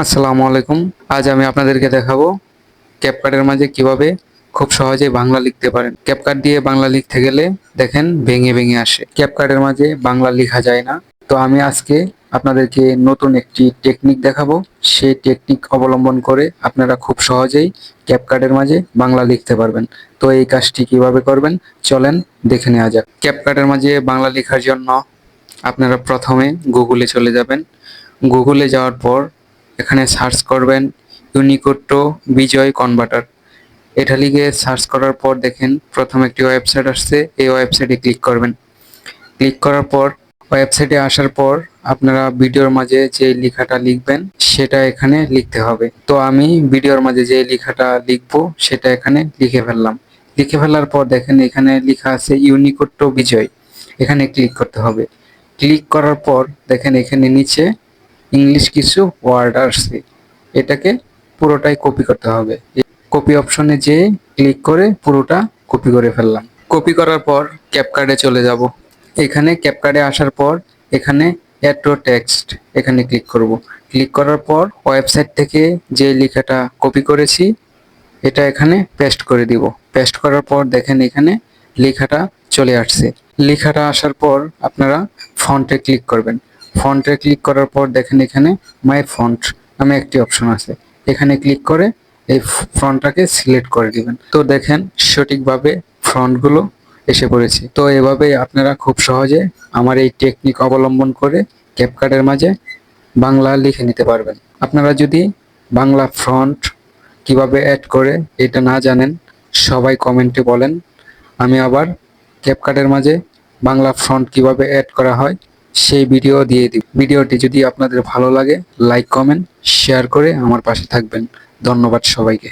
আসসালামু আলাইকুম। আজ আমি আপনাদেরকে দেখাবো ক্যাপকাটের মাঝে কিভাবে খুব সহজে বাংলা লিখতে পারেন। ক্যাপকাট দিয়ে বাংলা লিখতে গেলে দেখেন ভেঙে ভেঙে আসে, ক্যাপকাটের মাঝে বাংলা লেখা যায় না। তো আমি আজকে আপনাদেরকে নতুন একটি টেকনিক দেখাবো। সেই টেকনিক অবলম্বন করে আপনারা খুব সহজেই ক্যাপকাটের মাঝে বাংলা লিখতে পারবেন। তো এই কাজটি কিভাবে করবেন চলেন দেখে নেওয়া যাক। ক্যাপকাটের মাঝে বাংলা লেখার জন্য আপনারা প্রথমে গুগলে চলে যাবেন। গুগলে যাওয়ার পর এখানে সার্চ করবেন ইউনিকোড বিজয় কনভার্টার। এটা লিখে সার্চ করার পর দেখেন প্রথম একটি ওয়েবসাইট আসছে, এই ওয়েবসাইটে ক্লিক করবেন। ক্লিক করার পর ওয়েবসাইটে আসার পর আপনারা ভিডিওর মাঝে যে লেখাটা লিখবেন সেটা এখানে লিখতে হবে। তো আমি ভিডিওর মাঝে যে লেখাটা লিখবো সেটা এখানে লিখে ফেললাম। লিখে ফেলার পর দেখেন এখানে লেখা আছে ইউনিকোড বিজয়, এখানে ক্লিক করতে হবে। ক্লিক করার পর দেখেন এখানে নিচে ইংলিশ কিছু ওয়ার্ড আসছে, এটাকে পুরোটাই কপি করতে হবে। কপি অপশনে যেয়ে ক্লিক করে পুরোটা কপি করে ফেললাম। কপি করার পর ক্যাপকার্ডে চলে যাব। এখানে ক্যাপকার্ডে আসার পর এখানে অ্যাড টু টেক্সট, এখানে ক্লিক করব। ক্লিক করার পর ওয়েবসাইট থেকে যে লেখাটা কপি করেছি এটা এখানে পেস্ট করে দিব। পেস্ট করার পর দেখেন এখানে লেখাটা চলে আসছে। লেখাটা আসার পর আপনারা ফন্টে ক্লিক করবেন। ফন্টে ক্লিক করার পর দেখেন এখানে মাই ফন্ট নামে একটি অপশন আছে, এখানে ক্লিক করে এই ফন্টটাকে সিলেক্ট করে দিবেন। তো দেখেন সঠিকভাবে ফন্টগুলো এসে পড়েছে। তো এভাবে আপনারা খুব সহজে আমার এই টেকনিক অবলম্বন করে ক্যাপকাটের মাঝে বাংলা লিখে নিতে পারবেন। আপনারা যদি বাংলা ফন্ট কিভাবে অ্যাড করে এটা না জানেন সবাই কমেন্টে বলেন, আমি আবার ক্যাপকাটের মাঝে বাংলা ফন্ট কিভাবে অ্যাড করা হয় সেই ভিডিও দিয়ে দিই। ভিডিওটি যদি আপনাদের ভালো লাগে লাইক কমেন্ট শেয়ার করে আমার পাশে থাকবেন। ধন্যবাদ সবাইকে।